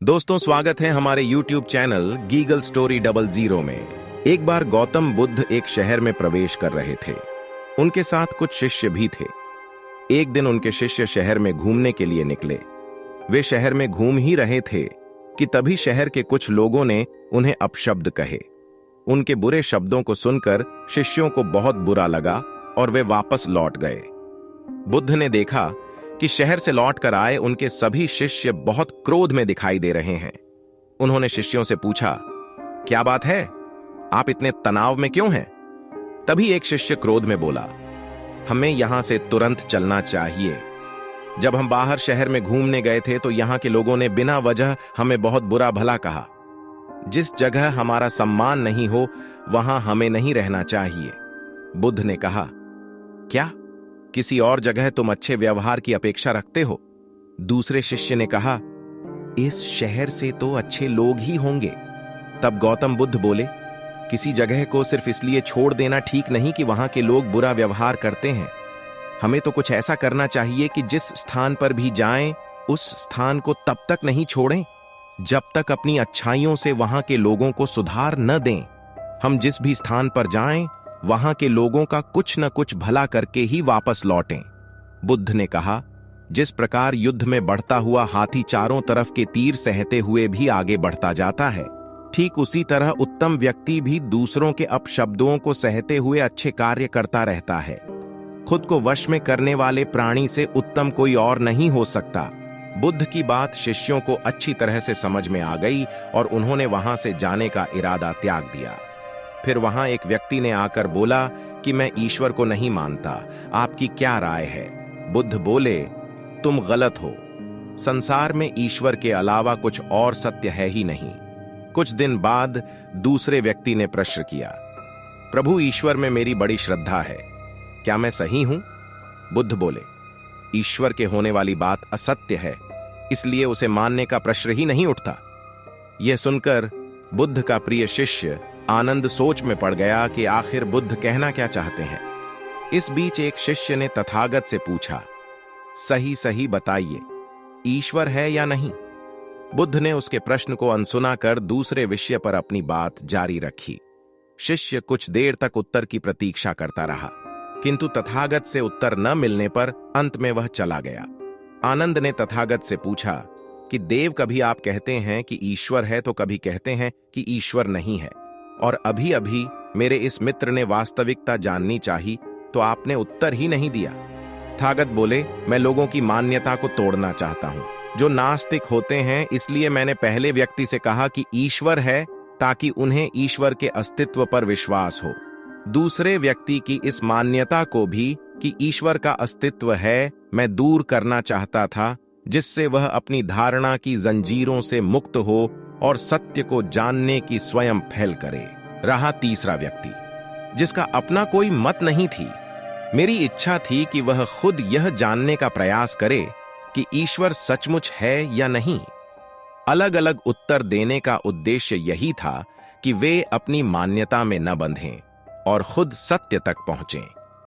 दोस्तों, स्वागत है हमारे YouTube चैनल गीगल स्टोरी 00 में। एक बार गौतम बुद्ध एक शहर में प्रवेश कर रहे थे। उनके साथ कुछ शिष्य भी थे। एक दिन उनके शिष्य शहर में घूमने के लिए निकले। वे शहर में घूम ही रहे थे कि तभी शहर के कुछ लोगों ने उन्हें अपशब्द कहे। उनके बुरे शब्दों को सुनकर शिष्यों को बहुत बुरा लगा और वे वापस लौट गए। बुद्ध ने देखा कि शहर से लौटकर आए उनके सभी शिष्य बहुत क्रोध में दिखाई दे रहे हैं। उन्होंने शिष्यों से पूछा, क्या बात है? आप इतने तनाव में क्यों हैं? तभी एक शिष्य क्रोध में बोला, हमें यहां से तुरंत चलना चाहिए। जब हम बाहर शहर में घूमने गए थे तो यहां के लोगों ने बिना वजह हमें बहुत बुरा भला कहा। जिस जगह हमारा सम्मान नहीं हो वहां हमें नहीं रहना चाहिए। बुद्ध ने कहा, क्या किसी और जगह तुम अच्छे व्यवहार की अपेक्षा रखते हो? दूसरे शिष्य ने कहा, इस शहर से तो अच्छे लोग ही होंगे। तब गौतम बुद्ध बोले, किसी जगह को सिर्फ इसलिए छोड़ देना ठीक नहीं कि वहां के लोग बुरा व्यवहार करते हैं। हमें तो कुछ ऐसा करना चाहिए कि जिस स्थान पर भी जाएं, उस स्थान को तब तक नहीं छोड़ें जब तक अपनी अच्छाइयों से वहां के लोगों को सुधार न दें। हम जिस भी स्थान पर जाएं, वहां के लोगों का कुछ न कुछ भला करके ही वापस लौटें। बुद्ध ने कहा, जिस प्रकार युद्ध में बढ़ता हुआ हाथी चारों तरफ के तीर सहते हुए भी आगे बढ़ता जाता है, ठीक उसी तरह उत्तम व्यक्ति भी दूसरों के अपशब्दों को सहते हुए अच्छे कार्य करता रहता है। खुद को वश में करने वाले प्राणी से उत्तम कोई और नहीं हो सकता। बुद्ध की बात शिष्यों को अच्छी तरह से समझ में आ गई और उन्होंने वहां से जाने का इरादा त्याग दिया। फिर वहां एक व्यक्ति ने आकर बोला कि मैं ईश्वर को नहीं मानता, आपकी क्या राय है? बुद्ध बोले, तुम गलत हो। संसार में ईश्वर के अलावा कुछ और सत्य है ही नहीं। कुछ दिन बाद दूसरे व्यक्ति ने प्रश्न किया, प्रभु, ईश्वर में मेरी बड़ी श्रद्धा है, क्या मैं सही हूं? बुद्ध बोले, ईश्वर के होने वाली बात असत्य है, इसलिए उसे मानने का प्रश्न ही नहीं उठता। यह सुनकर बुद्ध का प्रिय शिष्य आनंद सोच में पड़ गया कि आखिर बुद्ध कहना क्या चाहते हैं। इस बीच एक शिष्य ने तथागत से पूछा, सही सही बताइए, ईश्वर है या नहीं? बुद्ध ने उसके प्रश्न को अनसुना कर दूसरे विषय पर अपनी बात जारी रखी। शिष्य कुछ देर तक उत्तर की प्रतीक्षा करता रहा, किंतु तथागत से उत्तर न मिलने पर अंत में वह चला गया। आनंद ने तथागत से पूछा कि देव, कभी आप कहते हैं कि ईश्वर है तो कभी कहते हैं कि ईश्वर नहीं है, और अभी अभी मेरे इस मित्र ने वास्तविकता जाननी चाहिए तो आपने उत्तर ही नहीं दिया। तथागत बोले, मैं लोगों की मान्यता को तोड़ना चाहता हूं जो नास्तिक होते हैं, इसलिए मैंने पहले व्यक्ति से कहा कि ईश्वर है ताकि उन्हें ईश्वर के अस्तित्व पर विश्वास हो। दूसरे व्यक्ति की इस मान्यता को भी कि ईश्वर का अस्तित्व है मैं दूर करना चाहता था, जिससे वह अपनी धारणा की जंजीरों से मुक्त हो और सत्य को जानने की स्वयं पहल करे। रहा तीसरा व्यक्ति, जिसका अपना कोई मत नहीं थी। मेरी इच्छा थी कि वह खुद यह जानने का प्रयास करे कि ईश्वर सचमुच है या नहीं। अलग अलग उत्तर देने का उद्देश्य यही था कि वे अपनी मान्यता में न बंधें और खुद सत्य तक पहुंचें।